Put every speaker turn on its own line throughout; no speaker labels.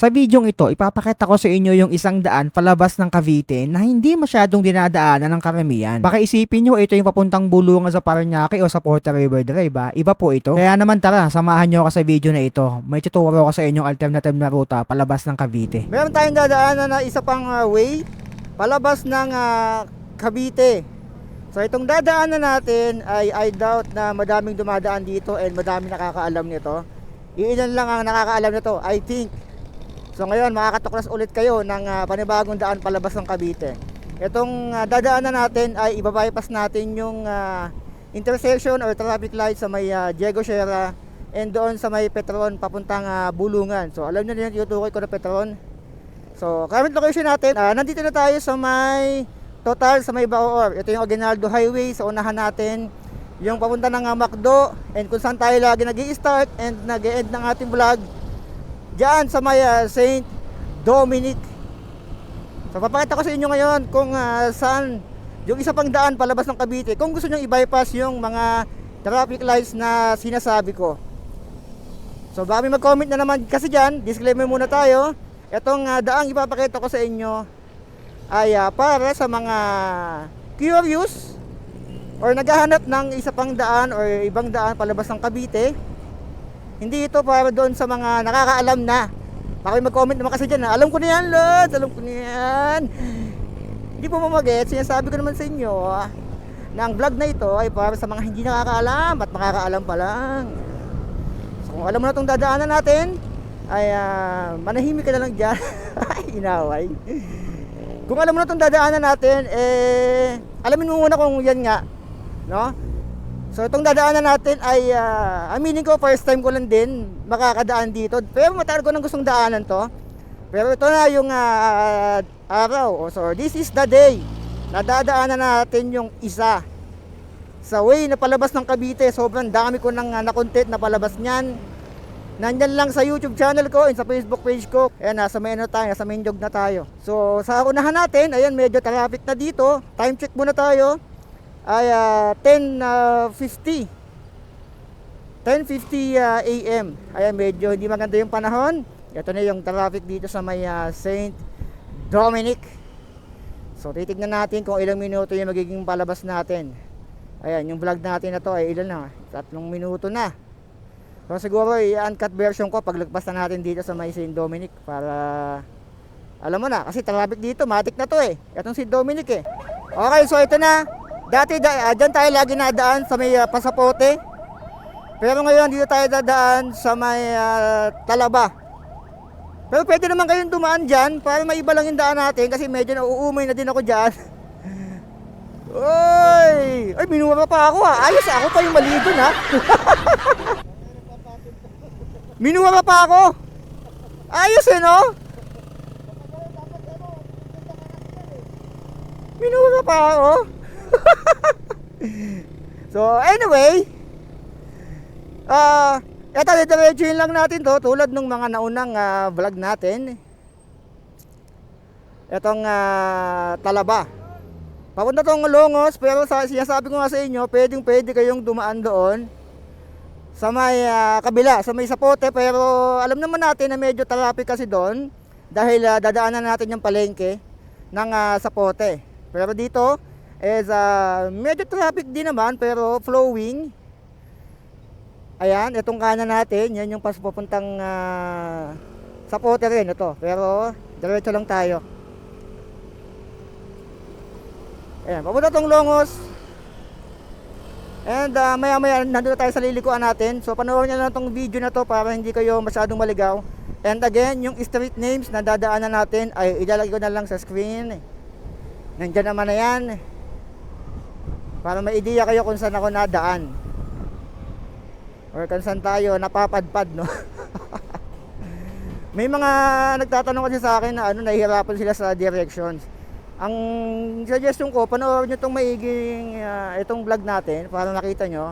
Sa videong ito, ipapakita ko sa inyo yung isang daan palabas ng Cavite na hindi masyadong dinadaanan ng karamihan. Baka isipin nyo ito yung papuntang Bulungan sa Parañaque o sa Porta River Drive ba? Iba po ito. Kaya naman tara, samahan nyo ako sa video na ito. May tuturo ko sa inyong alternative na ruta palabas ng Cavite. Meron tayong dadaanan na isa pang way palabas ng Cavite. So itong dadaanan natin ay I doubt na madaming dumadaan dito and madaming nakakaalam nito. Iilan lang ang nakakaalam nito, I think. So ngayon makakatuklas ulit kayo ng panibagong daan palabas ng Cavite. Itong dadaanan natin ay ibabypass natin yung intersection or traffic light sa may Diego Sierra and doon sa may Petron papuntang Bulungan. So alam nyo na yung tutukoy ko na Petron. So current location natin, nandito na tayo sa may Total sa may Bacoor. Ito yung Aguinaldo Highway. Sa unahan natin yung papunta ng Macdo and kung saan tayo lagi nag-i-start and nag-e-end ng ating vlog diyan sa may Saint Dominic. So papakita ko sa inyo ngayon kung saan yung isa pang daan palabas ng Cavite kung gusto nyo i-bypass yung mga traffic lights na sinasabi ko. So baka may mag-comment na naman kasi dyan, disclaimer muna tayo. Itong daang ipapakita ko sa inyo ay para sa mga curious or naghahanap ng isa pang daan or ibang daan palabas ng Cavite. Hindi ito para doon sa mga nakakaalam na. Baka may mag-comment naman kasi dyan, alam ko na yan, Lods, alam ko na yan. Hindi po mamaget, sinasabi ko naman sa inyo na ang vlog na ito ay para sa mga hindi nakakaalam at makakaalam pa lang. So kung alam mo na itong dadaanan natin, ay manahimik ka na lang dyan. Inaway. Kung alam mo na itong dadaanan natin, alamin mo muna kung yan nga, no? So itong dadaanan natin ay aminin ko first time ko lang din makakadaan dito. Pero matagal ko nang gustong daanan to. Pero ito na yung araw. So this is the day na dadaanan natin yung isa sa way na palabas ng Cavite. Sobrang dami ko nang na-content na palabas niyan. Nandyan lang sa YouTube channel ko and sa Facebook page ko. Ayan, nasa may ano tayo, nasa main jog na tayo. So sa unahan natin, ayan medyo traffic na dito. Time check muna tayo. Ay 10:50 AM. Ayan, medyo hindi maganda yung panahon. Ito na yung traffic dito sa may Saint Dominic. So titignan natin kung ilang minuto yung magiging palabas natin. Ayan, yung vlog natin na to ay ilan na, 3 minuto na. So siguro i-uncut version ko paglagpas na natin dito sa may Saint Dominic para alam mo na, kasi traffic dito, matik na to Itong Saint Dominic Okay, so ito na. Dati dyan tayo lagi nadaan sa may Pasapote. Pero ngayon dito tayo dadaan sa may Talaba. Pero pwede naman kayong dumaan dyan para maiba lang yung daan natin kasi medyo nauumay na din ako dyan. Oy! Ay, minura pa ako Ayos, ako pa yung mali dun Minura pa ako. Ayos no? Minura pa ako. So anyway, eto diretsuhin lang natin to tulad ng mga naunang vlog natin. Etong Talaba papunta tong Longos, pero sinasabi ko nga sa inyo, pwede kayong dumaan doon sa may kabila, sa may Sapote. Pero alam naman natin na medyo traffic kasi doon dahil dadaanan natin yung palengke ng Sapote. Pero dito is medyo traffic din naman pero flowing. Ayan, itong kanan natin, yan yung papuntang Sapote rin ito. Pero diretso lang tayo. Ayan, papunta tong Longos. And maya nandun tayo sa lilikuan natin. So panoorin nyo lang tong video na to para hindi kayo masyadong maligaw. And again, yung street names na dadaanan natin ay ilalagay ko na lang sa screen. Nandyan naman na yan para may idea kayo kung saan ako nadaan or kung saan tayo napapadpad, no? May mga nagtatanong kasi sa akin na nahihirapan sila sa directions. Ang suggestion ko, panoorin nyo itong maiging itong vlog natin para makita nyo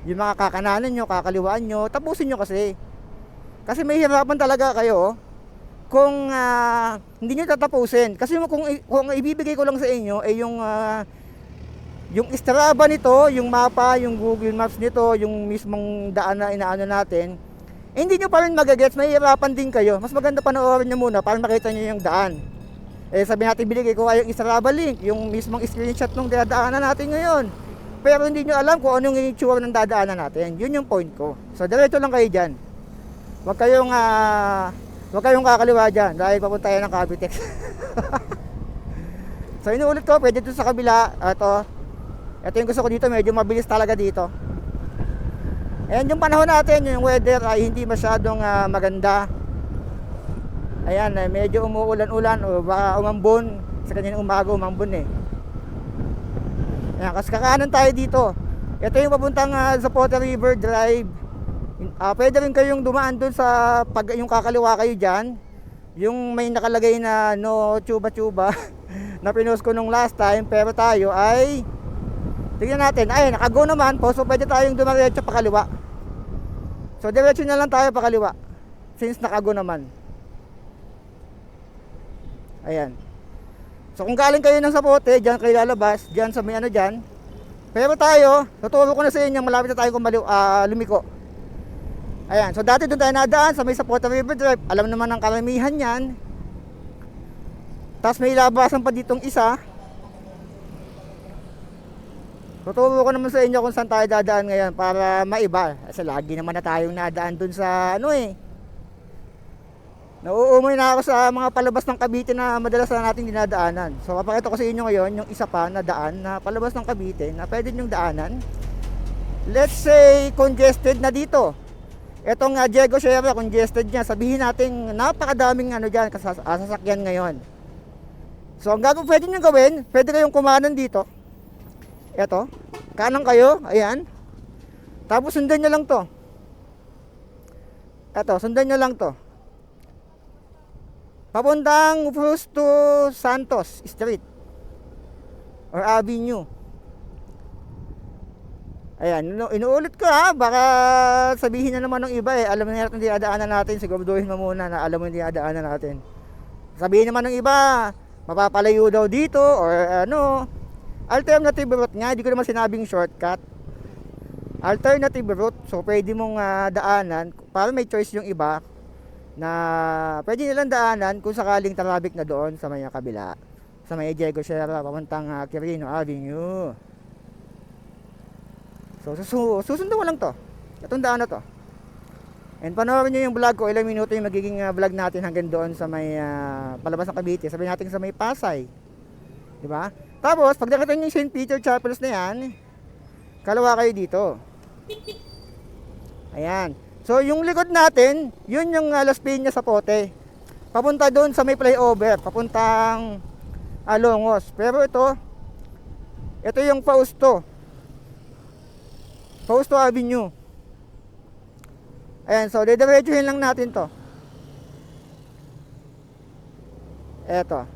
yung mga kakananan nyo, kakaliwaan nyo. Tapusin nyo kasi may hirapan talaga kayo kung hindi nyo tatapusin. Kasi kung ibibigay ko lang sa inyo ay yung Strava nito, yung mapa, yung Google Maps nito, yung mismong daan na inaano natin, hindi nyo pa rin magagets, mahihirapan din kayo. Mas maganda panoorin nyo muna para makita nyo yung daan. Sabi natin binigay ko yung Strava link, yung mismong screenshot ng dadaanan natin ngayon. Pero hindi nyo alam kung anong itsura ng dadaanan natin. Yun yung point ko. So diretso lang kayo dyan. Huwag kayong kakaliwa dyan dahil papunta yan ng Cavitex. So inuulit ko, pwede dito sa kabila. Ito yung gusto ko dito, medyo mabilis talaga dito. And yung panahon natin, yung weather ay hindi masyadong maganda. Ayan, medyo umuulan-ulan o baka umambon. Sa kanina umaga umambon eh. Ayan, kasi kakanan tayo dito. Ito yung papuntang Zapote River Drive. Pwede rin kayong dumaan dun sa yung kakaliwa kayo dyan. Yung may nakalagay na no chuba-chuba na pinost ko nung last time. Pero tayo ay tignan natin, ay nakago naman po. So pwede tayong dumiretso pa kaliwa. So diretso na lang tayo pa kaliwa since nakago naman. Ayan. So kung galing kayo ng Zapote, dyan kayo lalabas, dyan sa may dyan. Pero tayo, tuturo ko na sa inyo, malapit na tayo lumiko. Ayan, so dati doon tayo nadaan sa may Zapote River Drive. Alam naman ng karamihan yan. Tapos may labasan pa ditong isa. Tuturo ko naman sa inyo kung saan tayo dadaan ngayon para maiba. Kasi lagi naman na tayong nadaan doon sa nauumoy na ako sa mga palabas ng Cavite na madalas na nating dinadaanan. So papakita ko sa inyo ngayon yung isa pa na daan na palabas ng Cavite na pwede nyong daanan. Let's say congested na dito. Etong Diego Sierra, congested niya. Sabihin natin napakadaming dyan sasakyan ngayon. So ang pwede nyo gawin, pwede kayong kumanan dito. Eto, kanan kayo, ayan. Tapos sundan nyo lang to. Eto, sundan nyo lang to. Papuntang Frusto Santos Street or Avenue. Ayan, inuulit ko baka sabihin na naman ng iba alam na natin dinadaanan natin, siguraduhin mo muna na alam mo yung dinadaanan natin. Sabihin naman ng iba, mapapalayo daw dito or alternative route nga, hindi ko naman sinabing shortcut. Alternative route, so pwede mong daanan para may choice yung iba na pwede nilang daanan kung sakaling traffic na doon sa may kabila, sa may Diego Sierra papuntang Quirino Avenue. So susundan mo lang to, itong daan na to, and panoorin nyo yung vlog ko. Ilang minuto yung magiging vlog natin hanggang doon sa may palabas ng Cavite, sabihin natin sa may Pasay, diba? Tapos pag nakita nyo yung St. Peter Chapels na yan, kalawa kayo dito. Ayan. So yung likod natin, yun yung Las Piñas Zapote. Papunta doon sa may flyover, papuntang Longos. Pero ito yung Fausto Avenue. Ayan, so didiretsuhin lang natin to. Eto.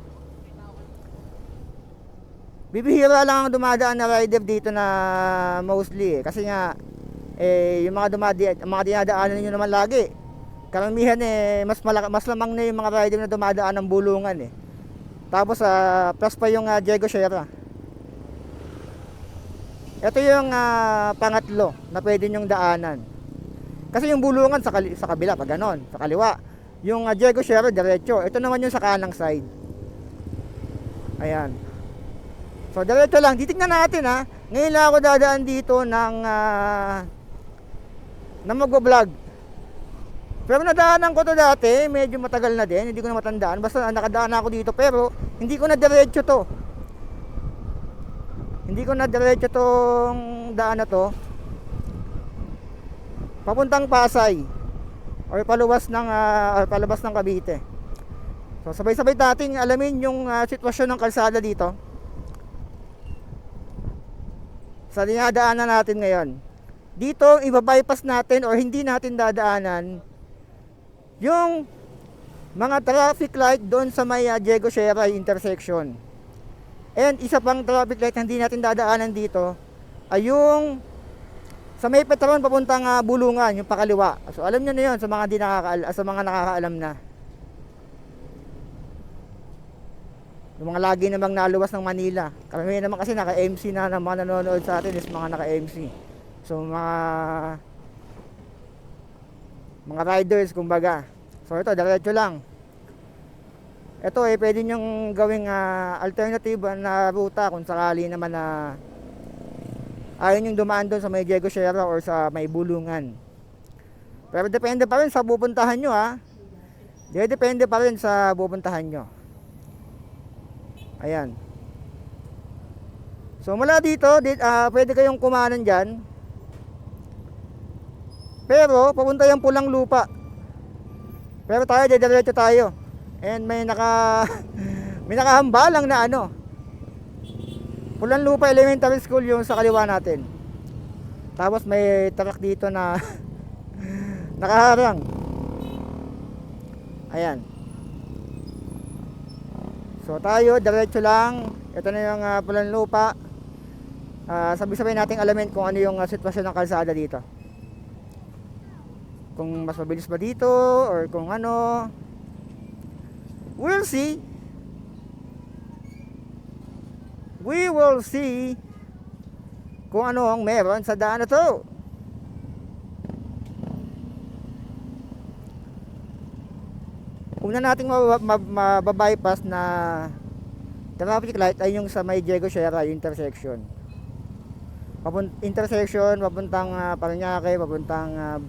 Bibihira lang ang dumadaan na rider dito na mostly kasi nga yung mga dinadaanan niyo naman lagi. Karamihan mas lamang na yung mga rider na dumadaan ng bulungan Tapos plus pa yung Diego Sierra. Ito yung pangatlo na pwede nyong daanan. Kasi yung bulungan sa kabila, pag ganon, sa kaliwa. Yung Diego Sierra diretso. Ito naman yung sa kanang side. Ayan. So diretso lang. Titignan natin Ngayon lang ako dadaan dito ng na mag-vlog. Pero nadaanan ko to dati, medyo matagal na din, hindi ko na matandaan. Basta nakadaan ako dito pero hindi ko na diretso to. Hindi ko na diretso tong daan na to. Papuntang Pasay or palabas ng Cavite. So sabay-sabay nating alamin yung sitwasyon ng kalsada dito. Sa dinadaanan natin ngayon. Dito, iba-bypass natin or hindi natin dadaanan yung mga traffic light doon sa may Diego Sierra intersection. And isa pang traffic light na hindi natin dadaanan dito ay yung sa may Petron papuntang Bulungan, yung pakaliwa. So alam niyo na 'yon sa mga nakakaalam na. Yung mga lagi namang naluwas ng Manila. Karamihan naman kasi naka-MC na ng mga nanonood sa atin is mga naka-MC. So mga riders kumbaga. So ito diretso lang. Ito pwede nyong gawing alternative na ruta kung sakali naman na ayaw nyong dumaan doon sa may Diego Sierra or sa may Bulungan. Pero depende pa rin sa pupuntahan nyo depende pa rin sa pupuntahan nyo. Ayan. So mula dito, pwede kayong kumanan dyan. Pero papunta yung Pulang Lupa. Pero tayo, diretso tayo. And may may nakahambalang na Pulang Lupa Elementary School yung sa kaliwa natin. Tapos may truck dito na nakaharang. Ayan. So tayo, diretso lang. Ito na yung Pulang Lupa. Sabi-sabi nating alamin kung ano yung sitwasyon ng kalsada dito. Kung mas mabilis ba dito or kung ano. We'll see. We will see kung ano ang meron sa daan na to. Una nating mababypass na traffic light ay yung sa may Diego Sierra intersection. Intersection papuntang Parañaque, papuntang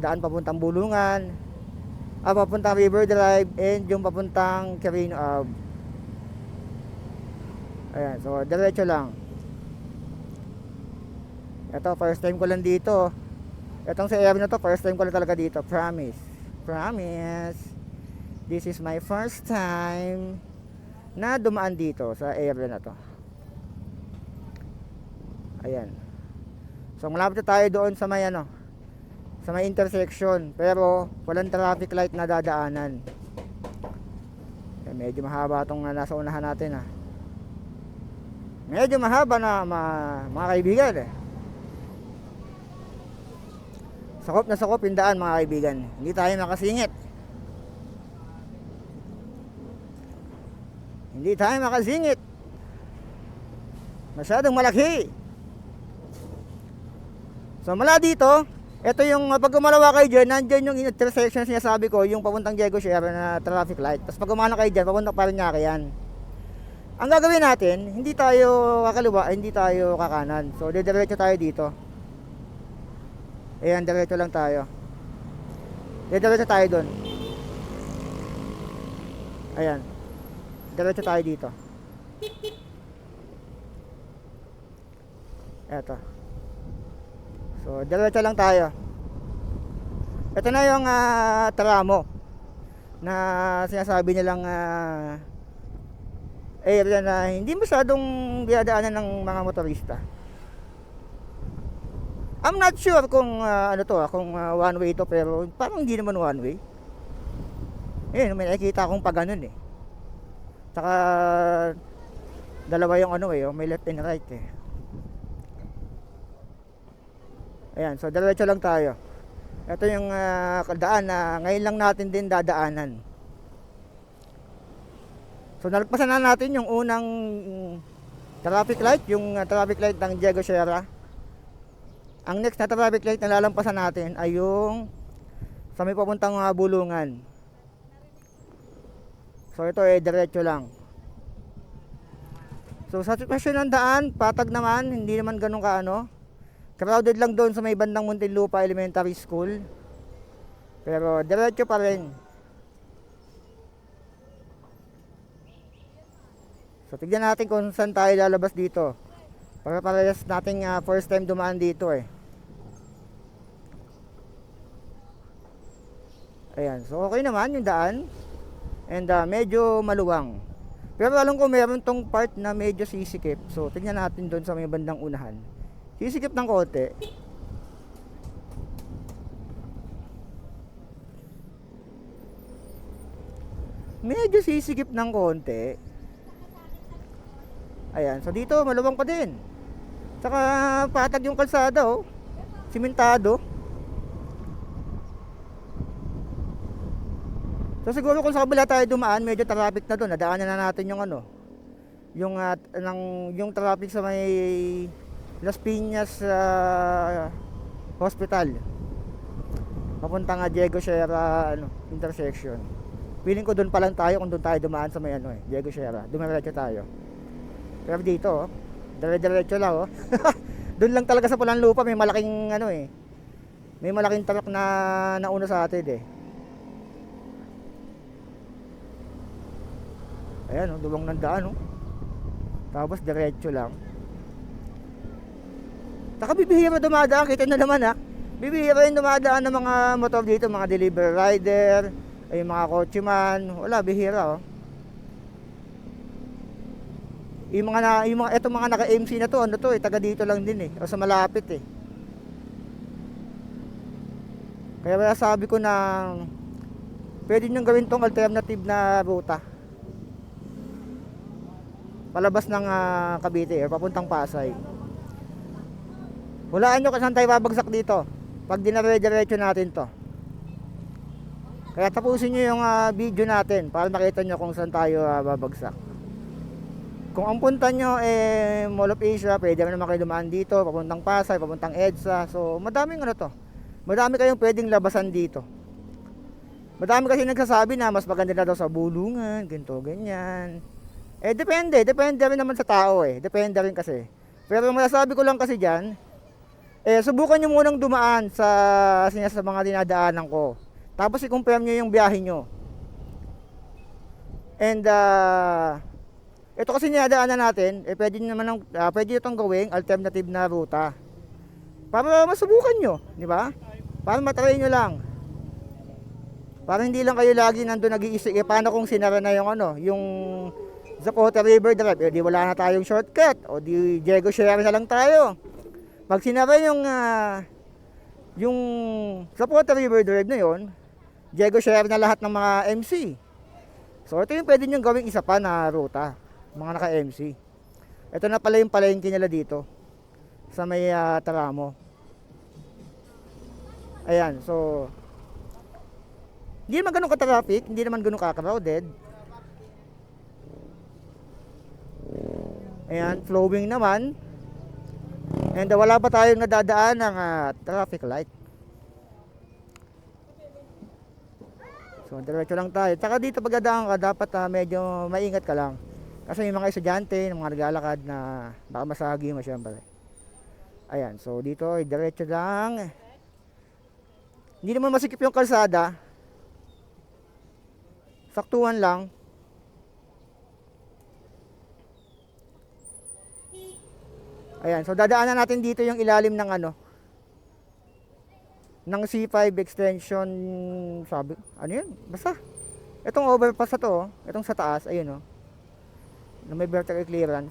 daan papuntang Bulungan, papuntang River Drive, and yung papuntang Quirino Ave. Ayan, so diretso lang. Ito, first time ko lang dito. Itong sa area na to, first time ko lang talaga dito. Promise. This is my first time na dumaan dito sa area na to. Ayan. So malapit na tayo doon sa may sa may intersection, pero walang traffic light na dadaanan. Medyo mahaba itong nasa unahan natin Medyo mahaba na mga kaibigan Sakop na sakop yung daan mga kaibigan. Hindi tayo makasingit. Masyadong malaki. So mula dito, ito yung pag gumalawa kayo dyan, nandyan yung intersection sinasabi ko, yung papuntang Diego Sierra na traffic light. Tapos pag gumana kayo dyan, papuntang Parañaque yan. Ang gagawin natin, hindi tayo kakaliwa, hindi tayo kakanan. So diretso tayo dito. Ayan, diretso lang tayo. Diretso tayo doon. Ayan. Diretso tayo dito. Eto. So diretso lang tayo. Ito na yung tramo na sinasabi nilang area na hindi masyadong dinadaanan ng mga motorista. I'm not sure kung kung one way ito, pero parang hindi naman one way. May nakikita akong pag ganun Saka dalawa yung may left and right Ayan, so diretso lang tayo. Ito yung daan na ngayon lang natin din dadaanan. So nalagpasan na natin yung unang traffic light, yung traffic light ng Diego Sierra. Ang next na traffic light na lalampasan natin ay yung sa may papuntang Bulungan. So ito diretso lang. So sa sitwasyon ng daan, patag naman, hindi naman ganun crowded lang doon sa may bandang Muntinlupa Elementary School. Pero diretso pa rin. So tignan natin kung saan tayo lalabas dito. Para parehas nating first time dumaan dito Ayan, so okay naman yung daan. And medyo maluwang. Pero alam ko meron tong part na medyo sisikip. So tignan natin doon sa may bandang unahan. Sisikip ng konti. Medyo sisikip ng konti. Ayan, so dito maluwang pa din. Saka patag yung kalsada simentado. So siguro kung sa kabila tayo dumaan, medyo traffic na doon. Nadaanan na natin yung yung traffic sa may Las Piñas Hospital. Papunta nga Diego Sierra intersection. Feeling ko doon pa lang tayo kung doon tayo dumaan sa may Diego Sierra. Dumiretso tayo. Pero dito dire-diretso lang Doon lang talaga sa Pulang Lupa may malaking may malaking truck na nauna sa atin Ayan duwang ng daan Tapos diretso lang. Taka bibihira dumadaan, kita nyo naman bibihira yung dumadaan ng mga motor dito, mga delivery rider, yung mga coachman, wala, bihira Yung mga etong mga naka-MC na to, taga dito lang din o sa malapit Kaya sabi ko na pwede nyo gawin tong alternative na ruta. Palabas ng Cavite papuntang Pasay. Hulaan nyo kung saan tayo babagsak dito pag dinare-diretso natin to. Kaya tapusin nyo yung video natin para makita nyo kung saan tayo babagsak. Kung ang punta nyo Mall of Asia, pwede naman kayo dumaan dito papuntang Pasay, papuntang EDSA. So madaming madami kayong pwedeng labasan dito. Madami kasi nagsasabi na mas maganda na daw sa Bulungan, ganito, ganyan. Depende rin naman sa tao Depende rin kasi. Pero masasabi ko lang kasi diyan, subukan nyo munang dumaan sa mga dinadaanan ko. Tapos i-confirm nyo yung biyahe nyo. And ito kasi dinadaanan natin, pwede itong gawing alternative na ruta. Para masubukan nyo, di ba? Para matry nyo lang. Para hindi lang kayo lagi nandun nag-iisip, paano kung sinara na yung Zapote River Drive, di wala na tayong shortcut, o di Diego Sierra na lang tayo. Pag sinara yung Zapote River Drive na yon, Diego Sierra na lahat ng mga MC. So ito yung pwede nyo gawing isa pa na ruta, mga naka-MC. Ito na pala yung palengke nila dito sa may Taramo. Ayan, so hindi naman ganun ka-traffic, hindi naman ganun ka-crowded. Ayan, flowing naman. And wala pa tayong nadadaan ng traffic light. So diretso lang tayo. Tsaka dito pagdadaan ka, dapat medyo maingat ka lang. Kasi yung mga estudyante, yung mga naglalakad na baka masagi mo syempre. Ayan, so dito diretso lang. Hindi naman masikip yung kalsada. Saktuhan lang. Ayan, so dadaanan natin dito yung ilalim ng ng C5 extension, sabi, yun? Basta, itong overpass na to, itong sa taas, ayun na may vertical clearance.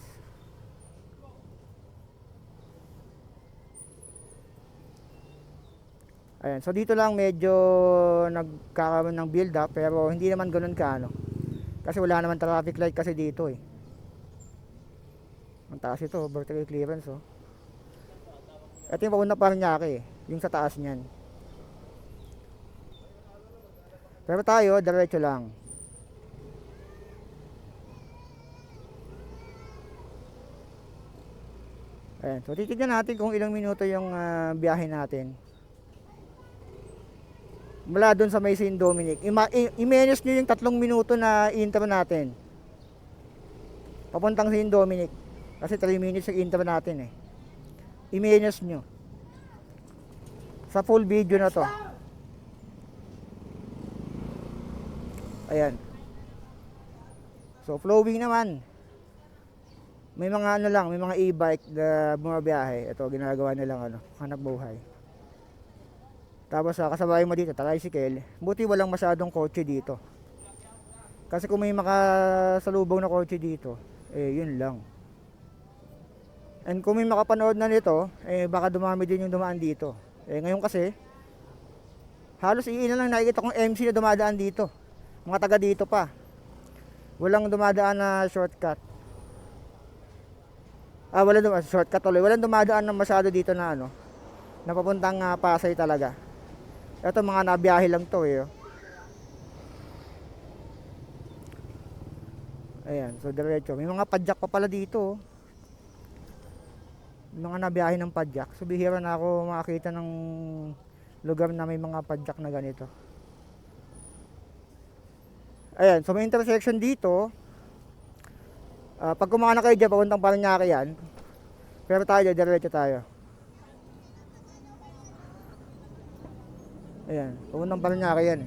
Ayan, so dito lang medyo nagkakaroon ng build up, pero hindi naman ganoon kasi wala naman traffic light kasi dito Ang taas ito, vertical clearance Ito yung pauna Paranaque yung sa taas niyan. Pero tayo, diretso lang. Ayan, so titignan natin kung ilang minuto yung biyahe natin. Mula dun sa may Saint Dominic. I-manage nyo yung 3 minuto na intro natin. Papuntang Saint Dominic. Kasi 3 minutes yung intro natin I-manage nyo. Sa full video na to. Ayan. So flowing naman. May mga may mga e-bike na bumabiyahe. Ito ginagawa nilang hanap buhay. Tapos kasabay mo dito, tricycle. Buti walang masyadong kotse dito. Kasi kung may makasalubong na kotse dito, yun lang. And kung may makapanood na nito, baka dumami din yung dumaan dito. Ngayon kasi, halos iilan lang nakikita kong MC na dumadaan dito. Mga taga dito pa. Walang dumadaan na shortcut. Walang dumadaan shortcut ulit. Walang dumadaan na masyado dito na na papuntang Pasay talaga. Ito mga nabiyahe lang to Ayan, so diretso. May mga padjak pa pala dito Mga nabiyahe ng padjak. So bihira na ako makakita ng lugar na may mga padyak na ganito. Ayan, so may intersection dito. Pag kumana kayo dyan, papuntang Parañaque yan. Pero tayo, diretso tayo. Ayan, papuntang Parañaque yan.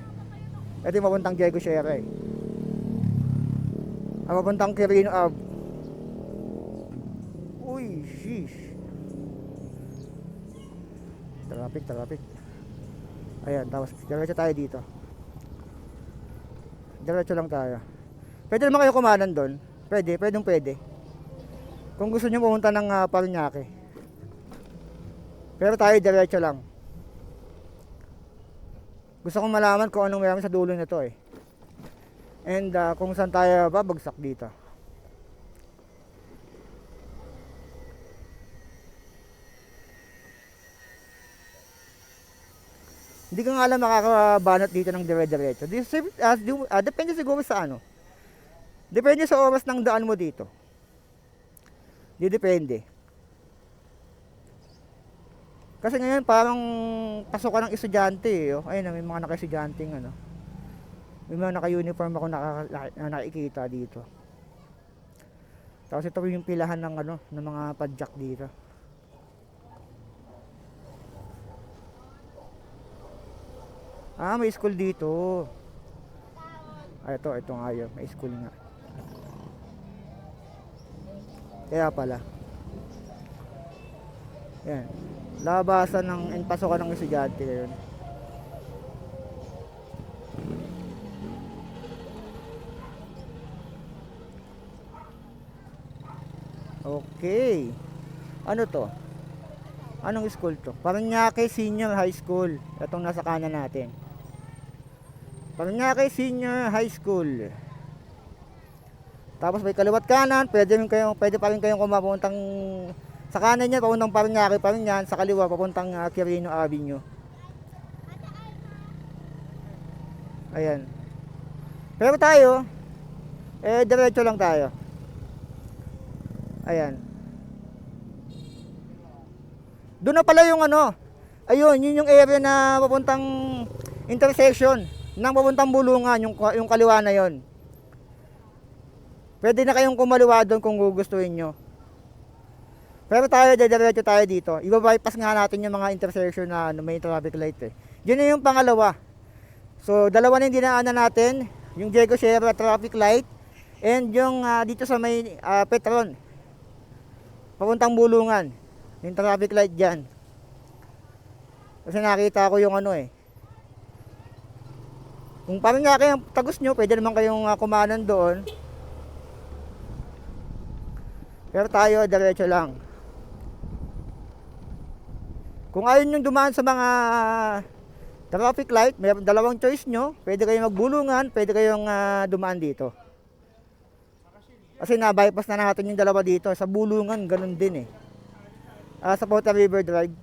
Ito yung papuntang Diego Sierra eh. Papuntang Quirino Ave. Uy, sheesh. Traffic. Ayan, tapos diretso tayo dito. Diretso lang tayo. Pwede naman kayo kumanan doon. Pwede. Kung gusto nyo pumunta ng Parañaque. Pero tayo diretso lang. Gusto kong malaman kung anong meron sa dulo nito eh. And kung saan tayo babagsak dito. Hindi ka nga alam makakabanat dito ng dire-diretso. Depende siguro sa ano. Depende sa oras ng daan mo dito. Depende. Kasi ngayon parang pasukan ng estudyante eh. Oh. Ayun, may mga naka-estudyanteng ano. May mga naka-uniform ako nakikita dito. Tapos ito yung pilahan ng ano, ng mga padjak dito. May school dito. Ito nga yun. May school nga. Kaya pala. Yan. Labasan ng pasokan ng estudyante yun. Okay. Ano to? Anong school to? Parañaque Senior High School. Itong nasa kanan natin. Parañaque Senior High School. Tapos may kaliwat kanan, pwede pa rin kayong kumapuntang sa kanan niya papuntang Parañaque pa rin yan, sa kaliwa papuntang Quirino Avenue. Ayan. Pero tayo, diretso lang tayo. Ayan. Doon na pala yung ano. Ayun, yun yung area na papuntang intersection ng papuntang Bulungan, yung kaliwa na yon. Pwede na kayong kumaliwa doon kung gugustuhin nyo. Pero tayo, diretso tayo dito. Iba-bypass nga natin yung mga intersection na may traffic light eh. Yun na yung pangalawa. So, dalawa na yung dinaanan natin. Yung Diego Sierra traffic light. And yung dito sa may Petron. Papuntang Bulungan. Yung traffic light dyan. Kasi nakita ko yung ano eh. Kung parang nga kayong tagus nyo, pwede naman kayong kumanan doon. Pero tayo, diretso lang. Kung ayaw nyo dumaan sa mga traffic light, may dalawang choice nyo. Pwede kayong magbulungan, pwede kayong dumaan dito. Kasi na-bypass na natin yung dalawa dito. Sa Bulungan, ganun din eh. Sa Porta River Drive,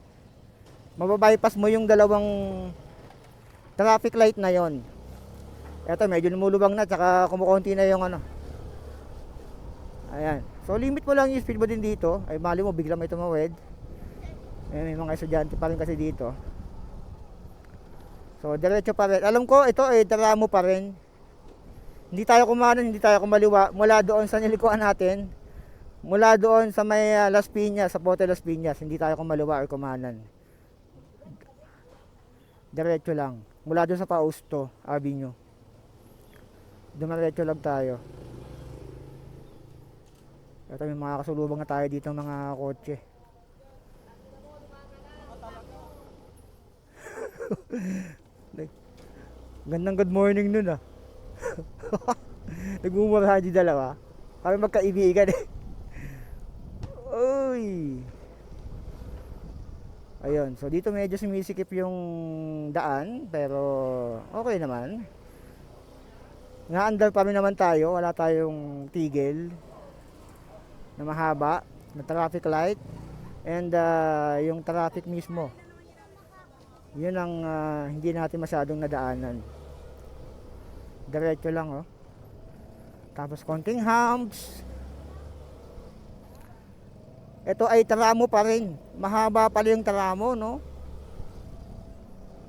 mababypass mo yung dalawang traffic light na yon. Eto, medyo lumulubang na, tsaka kumukunti na yung ano. Ayan. So, limit mo lang yung speed mo din dito. Ay, mali mo, bigla may tumawid. Ayan, may mga estudyante pa rin kasi dito. So, diretso pa rin. Alam ko, ito ay daramo pa rin. Hindi tayo kumanan, hindi tayo kumaliwa. Mula doon sa nilikuan natin. Mula doon sa may Las Piñas, sa Pote Las Piñas. Hindi tayo kumaliwa or kumanan. Diretso lang. Mula doon sa Fausto Avenue. Dumiretso lang tayo. Ito may mga kasulubang na tayo dito mga kotse. Gandang good morning nun ah. Nagmumurahan yung dalawa. Kami magkaibigan eh. Uy. Ayun, so dito medyo sumisikip yung daan. Pero okay naman. Naandar pa rin naman tayo. Wala tayong tigil na mahaba na traffic light. And yung traffic mismo, yun ang hindi natin masyadong nadaanan. Diretso lang oh. Tapos konting humps. Ito ay tramo pa rin. Mahaba pala yung tramo, no?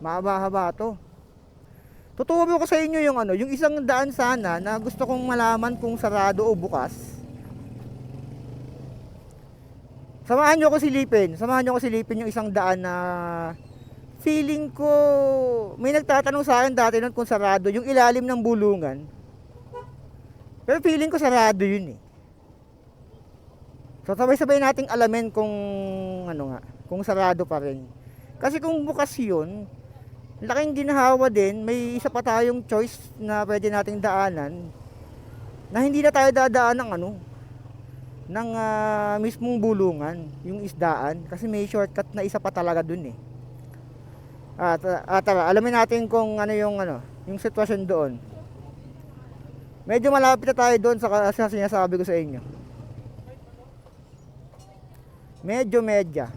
Mahaba-haba to. Tuturo ko sa inyo yung ano, yung isang daan sana na gusto kong malaman kung sarado o bukas. Samahan nyo ko silipin yung isang daan na feeling ko may nagtatanong sa akin dati nun kung sarado yung ilalim ng bulungan. Pero feeling ko sarado yun eh. So sabay-sabay nating alamin kung ano nga, kung sarado pa rin. Kasi kung bukas yun, laking ginhawa din, may isa pa tayong choice na pwede nating daanan na hindi na tayo dadaan ng ano, ng mismong bulungan, yung isdaan, kasi may shortcut na isa pa talaga dun eh. Tara, alamin natin kung ano, yung sitwasyon doon. Medyo malapit na tayo doon sa sinasabi ko sa inyo. Medya.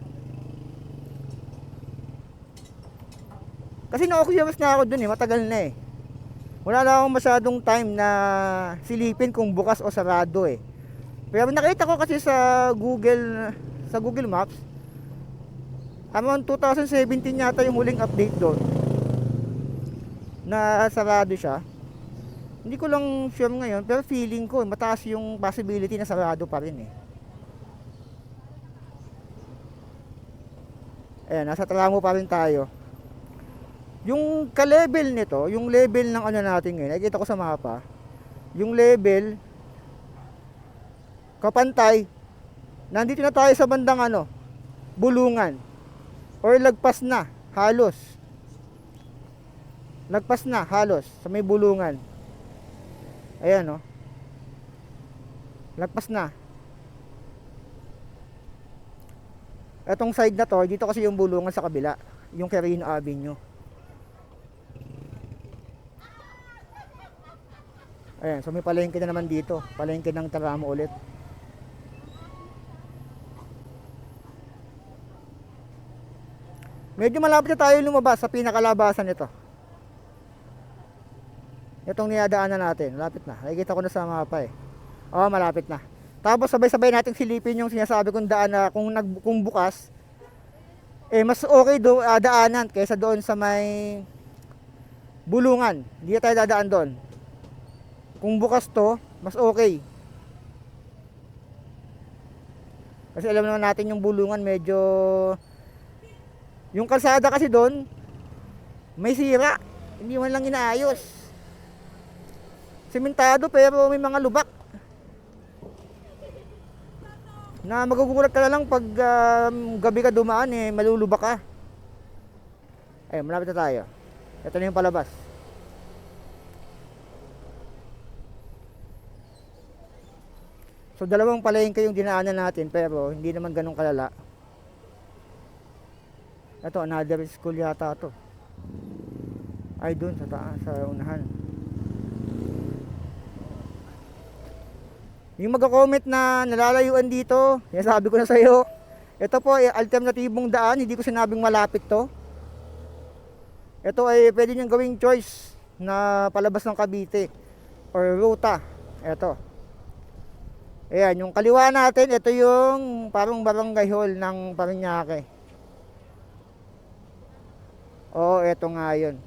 Kasi na-curious na ako dun eh, matagal na eh. Wala na akong masyadong time na silipin kung bukas o sarado eh. Pero nakita ko kasi sa Google Maps, around 2017 yata yung huling update doon na sarado siya. Hindi ko lang sure ngayon, pero feeling ko mataas yung possibility na sarado pa rin eh. Ayan, nasa tramo pa rin tayo. Yung ka-level nito, yung level ng ano natin ngayon, nakikita ko sa mapa, yung level, kapantay, nandito na tayo sa bandang ano, bulungan, or lagpas na, halos. Lagpas na, halos, sa may bulungan. Ayan o. Lagpas na. Etong side na to, dito kasi yung bulungan sa kabila, yung Quirino Avenue. Ayan, so may palengke na naman dito. Palengke ng tramo ulit. Medyo malapit na tayo lumabas sa pinakalabasan nito. Itong niyadaanan natin, malapit na. Nakikita ko na sa mapa eh. Oo, malapit na. Tapos sabay-sabay natin silipin yung sinasabi kong daan na kung bukas, eh mas okay daanan kaysa doon sa may bulungan. Hindi tayo dadaan doon. Kung bukas to, mas okay. Kasi alam naman natin yung bulungan medyo, yung kalsada kasi doon may sira, hindi man lang inaayos. Sementado pero may mga lubak na magugulat ka na lang pag gabi ka dumaan eh, malulubak ka. Malapit na tayo. Ito na yung palabas. So dalawang palengke yung dinaanan natin pero hindi naman ganun kalala. Ito, another school yata to. Ay dun sa taas, sa unahan. Yung magko-comment na nalalayuan dito, sabi ko na sa iyo, ito po ay alternatibong daan, hindi ko sinabing malapit to. Ito ay pwede niyong gawing choice na palabas ng Cavite or ruta. Ito. Ayan, yung kaliwa natin, ito yung parang barangay hall ng Parañaque. Ito nga yun.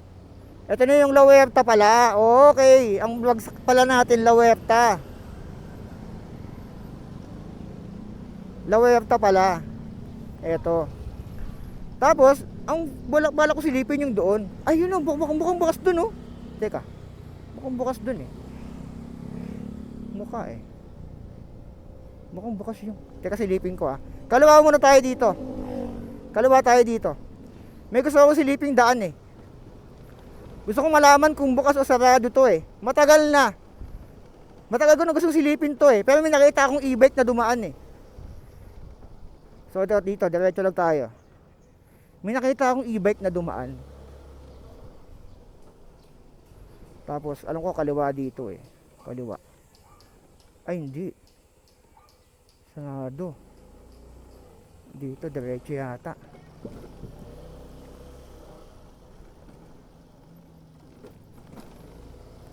Ito na yung La Huerta pala. Okay, ang bagsak pala natin, La Huerta. La Huerta pala. Ito. Tapos, ang bala ko silipin yung doon. Ay, yun o, mukhang bukas dun oh. Teka, mukhang bukas dun eh. Mukha eh. Mukhang bukas yung. Teka, silipin ko ah. Kaliwa muna tayo dito. Kaliwa tayo dito. May gusto ako siliping daan eh. Gusto kong malaman kung bukas o sarado to eh. Matagal na. Matagal ko na gusto silipin to eh. Pero may nakita akong e-bike na dumaan eh. So dito, diretso lang tayo. May nakita akong e-bike na dumaan. Tapos, alam ko kaliwa dito eh. Kaliwa. Ay, hindi. Sarado. Dito, diretso yata.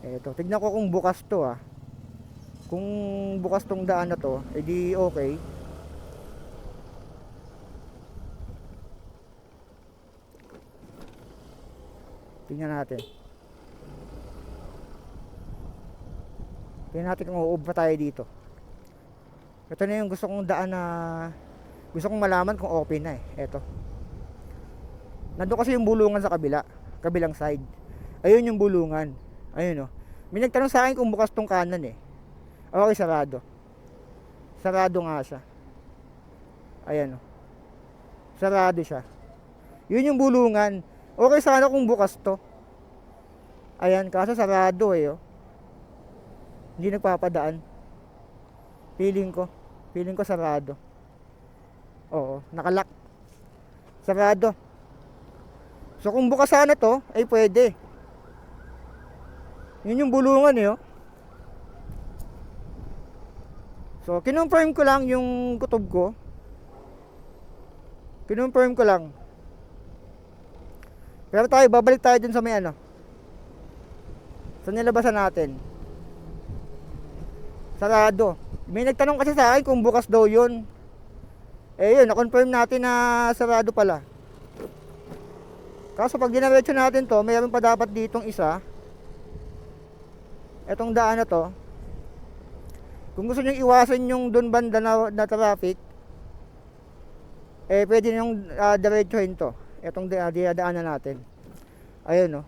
Eto, tignan ko kung bukas to ah. Kung bukas tong daan na to, edi okay. Tingnan natin. Tingnan natin kung uuub pa tayo dito. Ito na yung gusto kong daan na gusto kong malaman kung open na Ito. Nandun kasi yung bulungan sa kabilang side. Ayun yung bulungan. Ayun May nagtanong sa akin kung bukas tong kanan Okay, sarado. Sarado nga siya. Ayan Sarado siya. Yun yung bulungan. Okay sana kung bukas to. Ayan, kaso sarado Hindi nagpapadaan. Feeling ko sarado. Oo, nakalock. Sarado. So kung bukas sana to, ay pwede. Yun yung bulungan So kinonfirm ko lang yung kutob ko. Kinonfirm ko lang. Pero babalik tayo dun sa may sa nilabasan natin. Sarado. May nagtanong kasi sa akin kung bukas daw yun. Yun, na-confirm natin na sarado pala. Kaso pag dinaretso natin to, mayroon pa dapat ditong isa. Etong daan na to. Kung gusto nyo iwasan yung dun banda na traffic, pwede nyo diretsohin to. Etong daanan natin. Ayun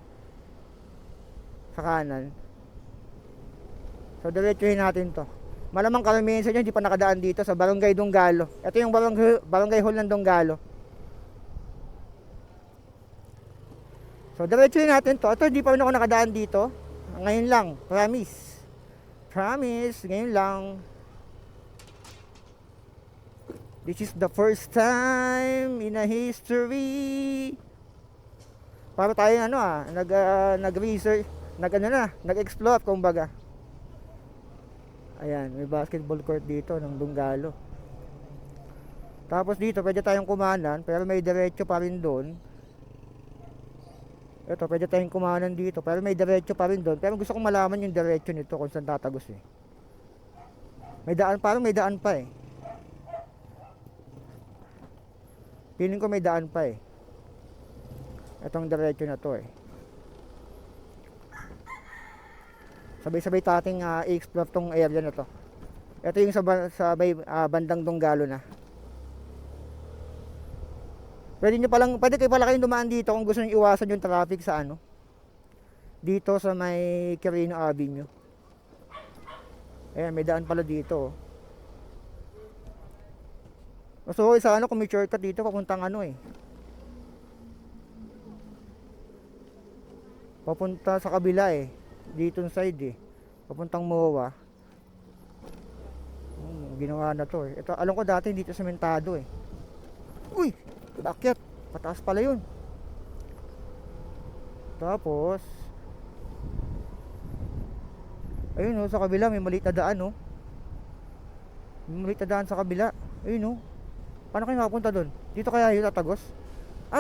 sa kanan. So diretsohin natin to. Malamang karamihan sa inyo hindi pa nakadaan dito sa Barangay Donggalo. Ito yung barangay hall ng Donggalo. So diretsohin natin to. Ito hindi pa rin ako nakadaan dito. Ngayon lang, promise. Ngayon lang. This is the first time in a history. Para tayo nag-research, nag-explore kumbaga. Ayan, may basketball court dito ng Donggalo. Tapos dito pwede tayong kumanan, pero may diretso pa rin doon. Ito, pwede tayong kumanan dito, pero may diretso pa rin doon. Pero gusto kong malaman yung diretso nito kung saan tatagos May daan, parang may daan pa Feeling ko may daan pa Itong diretso na to Sabay-sabay tating i-explore tong area na to. Ito yung sa bandang Donggalo na. Pwede kayo pala kayong dumaan dito kung gusto niyo iwasan yung traffic sa dito sa may Quirino Avenue. Ayan, may daan pala dito. So, isa kung may shortcut dito papuntang papunta sa kabila dito yung side papuntang MOA. Ginawa na to Ito, alam ko dati dito sementado Uy, akyat, pataas pala yun. Tapos ayun sa kabila may maliit na daan may maliit na daan sa kabila. Ayun paano kayo makapunta doon? Dito kaya yung tatagos?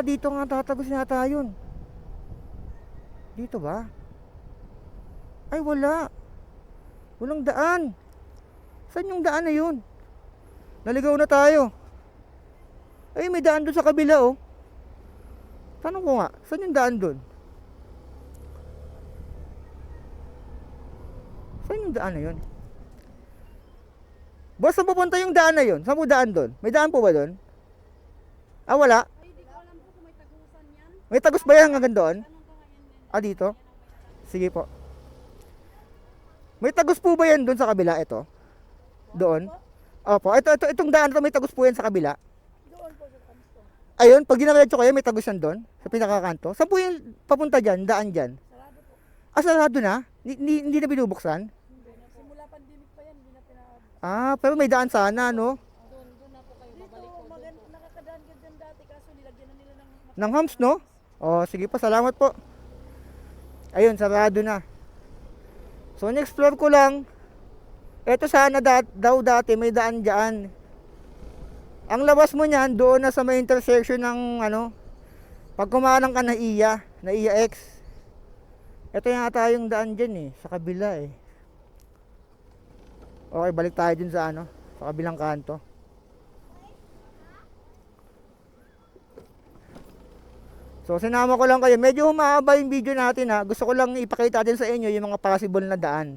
Dito nga tatagos yata yun. Dito ba? Ay walang daan. Saan yung daan na yun? Naligaw na tayo. Ay may daan doon sa kabila Tanong ko nga, saan yung daan doon? Saan yung daan na yun? Boss, saan pupunta yung daan na yun? Saan po daan doon? May daan po ba doon? Wala?
Ay, di ko alam po kung may tagusan yan.
May tagus ba yan hanggang doon? Dito? Sige po. May tagus po ba yan doon sa kabila? Ito? Doon? Opo. Itong daan ito, may tagus po yan sa kabila?
Doon po sa kanto.
Ayun, pag dinaretso kayo, may tagus yan doon? Sa pinakakanto? Saan po yung papunta dyan? Daan dyan?
Sarado po.
Sarado na? Hindi na binubuksan?
Hindi. Simula pandemic pa yan, hindi na pinaka...
Pero may daan sana, no?
Doon na po kayo babalik po. Nakakadaan ka dyan dati kaso nilagyan na nila ng...
Ng humps, no? Sige pa, salamat po. Ayun, sarado na. So, in-explore ko lang. Ito sana daw dati may daan dyan. Ang labas mo niyan, doon na sa may intersection ng pag kumalang ka na iya X. Ito yata yung daan dyan sa kabila Okay, balik tayo dun sa sa kabilang kanto. So sinama ko lang kayo. Medyo humahaba yung video natin ha. Gusto ko lang ipakita din sa inyo yung mga possible na daan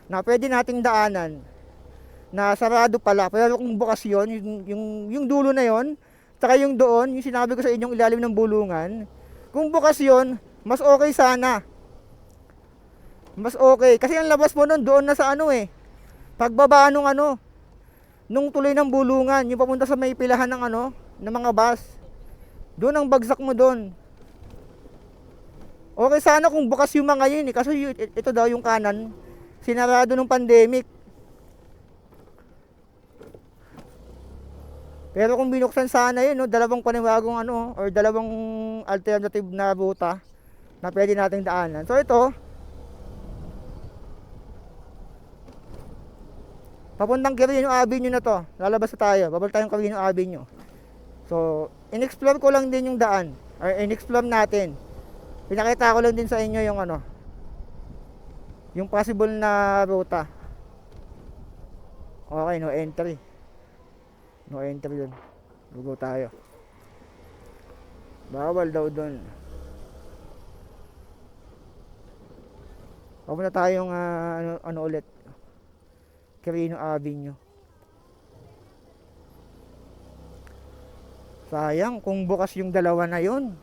na pwede nating daanan na sarado pala. Pero kung bukas yun, yung dulo na yon, tsaka yung doon, yung sinabi ko sa inyong ilalim ng bulungan, kung bukas yun, mas okay sana. Mas okay. Kasi ang labas mo nun, doon na sa ano eh. Pagbaba nung ano, nung tuloy ng bulungan, yung papunta sa may pilahan ng ano, ng mga bus. Doon ang bagsak mo doon. Okay sana kung bukas yung mga yun eh. Kasi ito daw yung kanan, sinarado ng pandemic. Pero kung binuksan sana yun, no, dalawang panibagong ano, or dalawang alternative na ruta na pwede nating daanan. So ito, papuntang Quirino Avenue na to. Lalabas na tayo. Babalik tayong Quirino Avenue. So, in-explore ko lang din yung daan. Or in-explore natin. Pinakita ko lang din sa inyo yung ano, yung possible na ruta. Okay, no entry. No entry dun. Lugo tayo. Bawal daw dun. Papunta tayong ano ulit. Quirino Avenue. Sayang kung bukas yung dalawa na yun.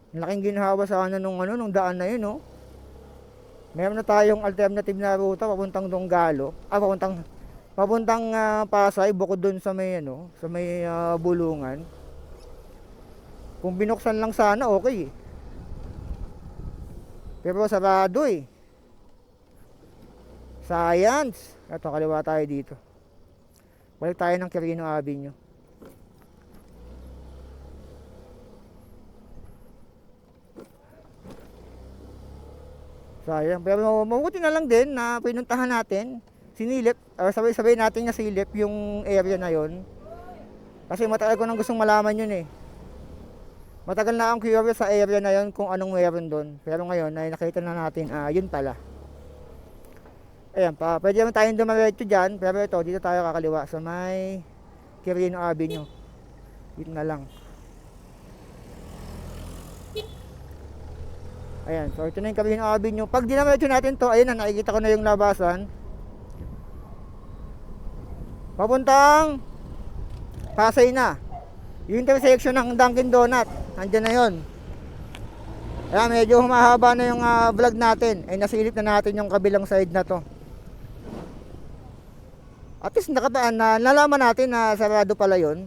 Laking ginhawa sana nung ano, nung daan na yun, no. Meron na tayong alternative na ruta papuntang Donggalo. Papuntang Pasay bukod dun sa may ano, sa may bulungan. Kung binuksan lang sana okay. Pero sarado eh. Science. Ito, kaliwa tayo dito. Balik tayo ng Quirino Avenue. Sayang. Pero mabuti na lang din na pinuntahan natin. Sinilip, sabay-sabay natin nasilip yung area na yon. Kasi matagal ko nang gustong malaman yun eh. Matagal na akong curious sa area na yon kung anong meron doon. Pero ngayon, ay nakita na natin, yun pala. Ayan, pwede naman tayong dumiretso dyan, pero ito, dito tayo kakaliwa sa may Quirino Avenue. Dito na lang. Ayan, so ito na yung Quirino Avenue. Pag dinaretso natin to, ayun na, nakikita ko na yung labasan. Papuntang Pasay na. Yung intersection ng Dunkin Donut, andyan na yun. Ayan, medyo humahaba na yung vlog natin. Ay, nasilip na natin yung kabilang side na to. At least nalaman natin na sarado pala yun.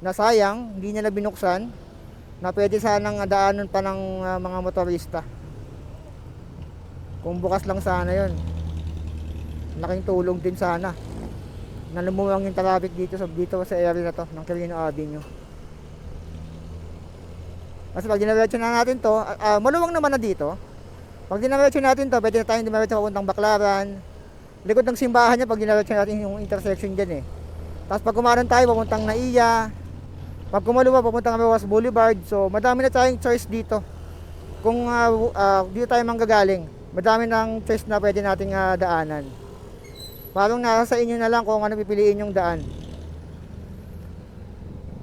Na sayang, hindi nila binuksan. Na pwede sanang daanan pa ng mga motorista. Kung bukas lang sana yun. Laking tulong din sana. Na lumuwang yung traffic dito sa area na to ng Quirino Avenue. Kasi pag dinaretso na natin to, maluwang naman na dito. Pag dinaretso natin to, pwede na tayong dumiretso papuntang Baclaran. Likod ng simbahan niya pag dinaretso natin yung intersection dyan eh. Tapos pag kumaran tayo papuntang Naiya, pag kumaluwa papuntang Rojas Boulevard. So madami na tayong choice dito. Kung dito tayo manggagaling, madami ng choice na pwede nating daanan. Parang nasa sa inyo na lang kung ano pipiliin yung daan.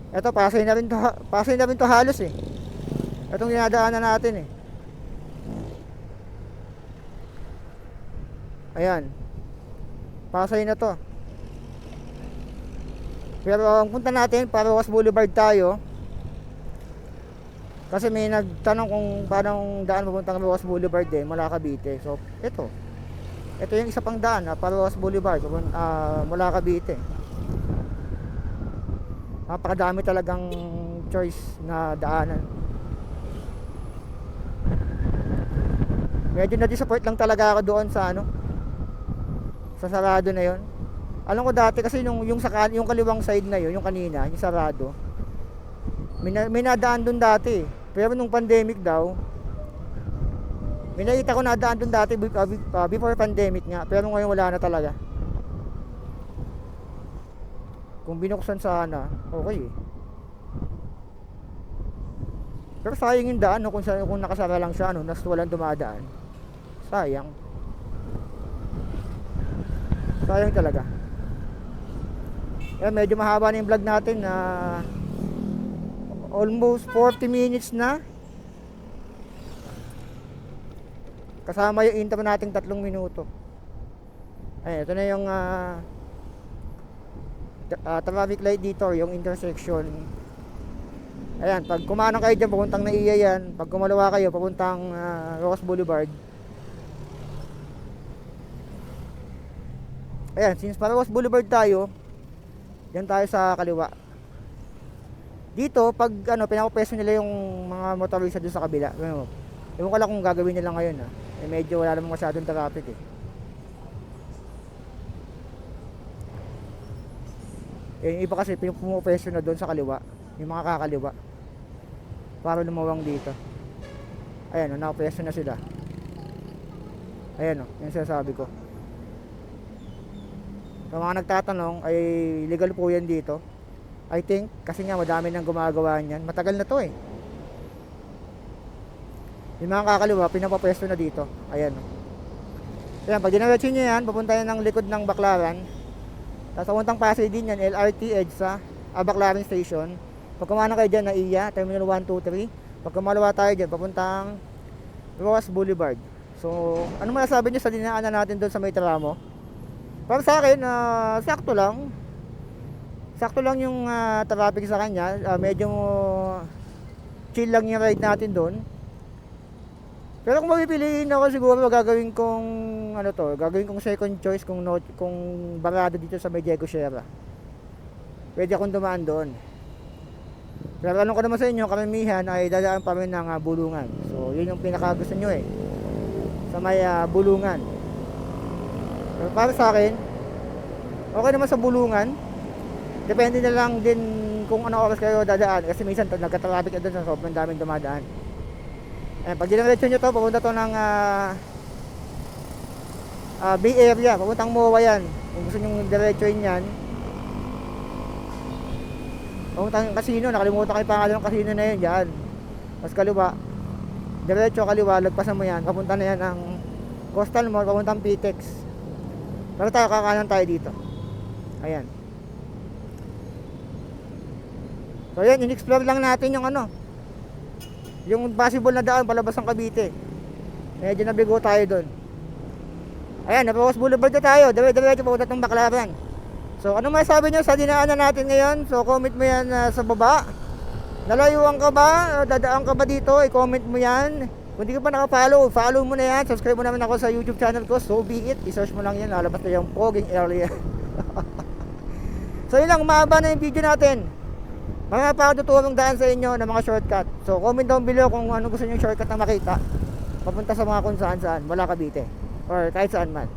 Ito, Pasay na rin to halos eh. Itong dinadaanan natin eh. Ayan, Pasay na to. Pero ang punta natin, para Rojas Boulevard tayo. Kasi may nagtanong kung paano daan papuntang Rojas Boulevard eh, mula Cavite. So, ito yung isa pang daan, para Rojas Boulevard, mula Cavite. Napakadami talagang choice na daanan. Medyo na-disappoint lang talaga ako doon sa sa sarado na yon. Alam ko dati kasi yung kaliwang side na yon, yung kanina, yung sarado. May nadaan doon dati. Pero nung pandemic daw, may nakita ko nadaan doon dati before pandemic nga. Pero ngayon wala na talaga. Kung binuksan sana, okay eh. Pero sayang yung daan, kung nakasara lang siya, nas walang dumadaan. Sayang. Sayang talaga. Medyo mahaba na yung vlog natin na Almost 40 minutes na. Kasama yung intro nating 3 minuto. Ay, ito na yung traffic light dito, yung intersection. Ayan, pag kumanang kayo dyan, papuntang Naiya yan. Pag kumalawa kayo, papuntang Rojas Boulevard. Ayan, since para Rojas Boulevard tayo, yan tayo sa kaliwa. Dito, pag pinapapeso nila yung mga motorista doon sa kabila. Ewan ko lang kung gagawin nila ngayon medyo wala namang masyadong traffic yung iba kasi pumupeso na doon sa kaliwa, yung mga kakaliwa, para lumawang dito. Ayan nakapeso na sila. Ayan yung sinasabi ko. Sa mga nagtatanong, ay legal po yan dito, I think, kasi nga madami nang gumagawa niyan. Matagal na to yung mga kakaliwa pinapapesto na dito. Ayan Ayan, pag dinaretso nyo yan, papunta yan ng likod ng Baclaran. Tapos papuntang Pasay din yan, LRT EDSA, Baclaran Station. Pag kumana kayo dyan, Naiya, Terminal 1, 2, 3. Pag kumalawa tayo dyan, papuntang Rojas Boulevard. So, ano masasabi nyo sa dinaanan natin doon sa may tramo? Para sa akin, sakto lang. Sakto lang yung traffic sa kanya. Medyo chill lang yung ride natin doon. Pero kung mapipiliin ako, siguro gagawin kong second choice kung barado dito sa may Diego Sierra. Pwede akong dumaan doon. Pero ko naman sa inyo, karamihan ay dadaan pa rin ng Bulungan. So, yun yung pinakagusto nyo sa may Bulungan. Pero para sa akin, okay naman sa Bulungan. Depende na lang din kung ano oras kayo dadaan. Kasi minsan nagka-traffic na doon sa sobrang daming dumadaan. Pag dinaretso nyo to, papunta to ng Bay Area, papuntang MOA yan. Kung gusto nyo diretsoin yan, papuntang casino, nakalimutan ko yung pangalan ng casino na yun dyan. Mas kaliwa, diretso kaliwa, lagpasan mo yan, papunta na yan ang Coastal Mall, papuntang Pitex. Pero tayo, kakanan tayo dito. Ayan. So yan, in-explore lang natin yung possible na daan palabas ng Cavite. Medyo nabigo tayo doon. Ayan, Rojas Boulevard na tayo. Diretso papunta ng Baclaran. So, ano masasabi nyo sa dinaanan natin ngayon? So, comment mo yan sa baba. Nalayuan ka ba? Dadaan ka ba dito? I-comment mo yan. Kung di ka pa naka-follow, follow mo na yan. Subscribe mo naman ako sa YouTube channel ko. So be it. I-search mo lang yan. Lalabas na yung Poging Area. So, yun lang. Mahaba na yung video natin. Mga patuturong daan sa inyo ng mga shortcut. So comment down below kung ano gusto nyo shortcut na makita papunta sa mga kung saan saan, wala Cavite or kahit saan man.